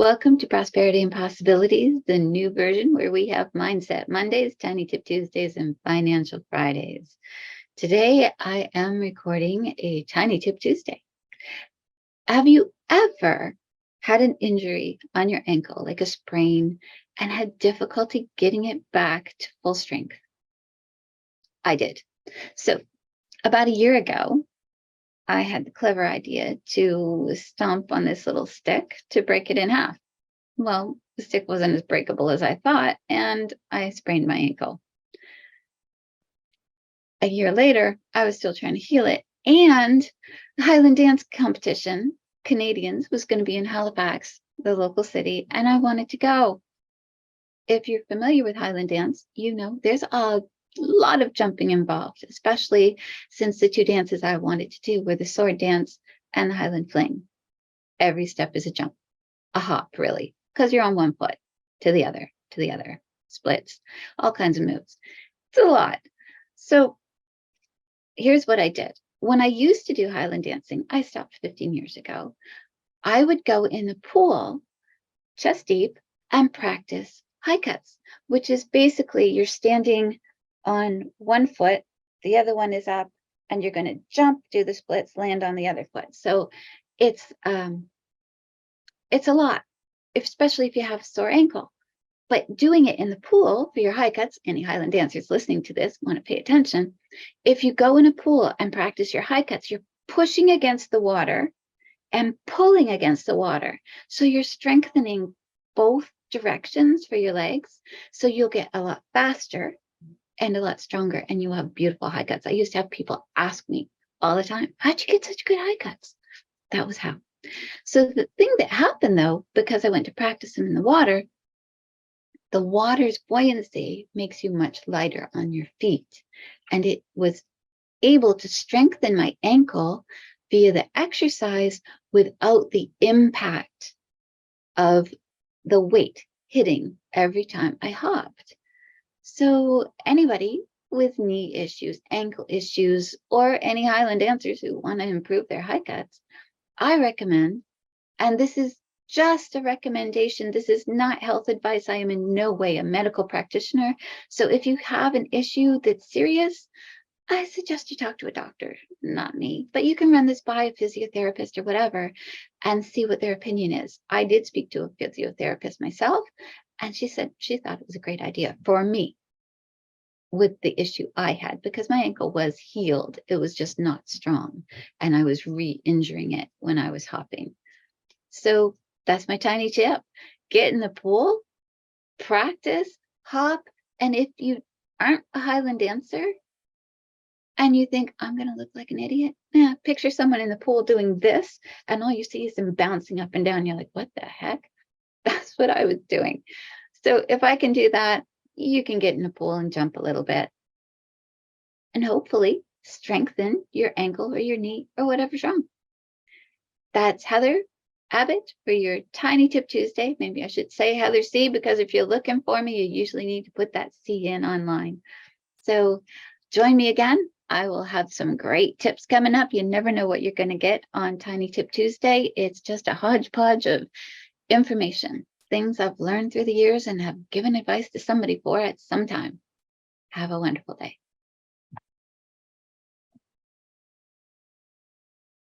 Welcome to Prosperity and Possibilities, the new version where we have Mindset Mondays, Tiny Tip Tuesdays, and Financial Fridays. Today, I am recording a Tiny Tip Tuesday. Have you ever had an injury on your ankle, like a sprain, and had difficulty getting it back to full strength? I did. So about a year ago, I had the clever idea to stomp on this little stick to break it in half. Well, the stick wasn't as breakable as I thought, and I sprained my ankle. A year later, I was still trying to heal it, and the Highland dance competition, Canadians, was going to be in Halifax, the local city, and I wanted to go. If you're familiar with Highland dance, you know there's a lot of jumping involved, especially since the two dances I wanted to do were the sword dance and the Highland fling. Every step is a jump, a hop, really, because you're on one foot to the other, splits, all kinds of moves. It's a lot. So here's what I did. When I used to do Highland dancing, I stopped 15 years ago. I would go in the pool, chest deep, and practice high cuts, which is basically you're standing on one foot, the other one is up, and you're going to jump, do the splits, land on the other foot. So it's a lot, especially if you have a sore ankle. But doing it in the pool for your high cuts, any Highland dancers listening to this want to pay attention. If you go in a pool and practice your high cuts, you're pushing against the water and pulling against the water. So you're strengthening both directions for your legs. So you'll get a lot faster and a lot stronger, and you'll have beautiful high cuts. I used to have people ask me all the time, how'd you get such good high cuts? That was how. So the thing that happened, though, because I went to practice them in the water's buoyancy makes you much lighter on your feet. And it was able to strengthen my ankle via the exercise without the impact of the weight hitting every time I hopped. So anybody with knee issues, ankle issues, or any Highland dancers who want to improve their high cuts, I recommend, and this is just a recommendation. This is not health advice. I am in no way a medical practitioner. So if you have an issue that's serious, I suggest you talk to a doctor, not me. But you can run this by a physiotherapist or whatever and see what their opinion is. I did speak to a physiotherapist myself, and she said she thought it was a great idea for me with the issue I had, because my ankle was healed. It was just not strong, and I was re-injuring it when I was hopping. So that's my tiny tip. Get in the pool, practice, hop, and if you aren't a Highland dancer and you think, I'm going to look like an idiot, picture someone in the pool doing this, and all you see is them bouncing up and down. You're like, what the heck? That's what I was doing. So if I can do that, you can get in the pool and jump a little bit and hopefully strengthen your ankle or your knee or whatever's wrong. That's Heather Abbott for your Tiny Tip Tuesday. Maybe I should say Heather C, because if you're looking for me, you usually need to put that C in online. So join me again. I will have some great tips coming up. You never know what you're going to get on Tiny Tip Tuesday. It's just a hodgepodge of information, things I've learned through the years and have given advice to somebody for at some time. Have a wonderful day.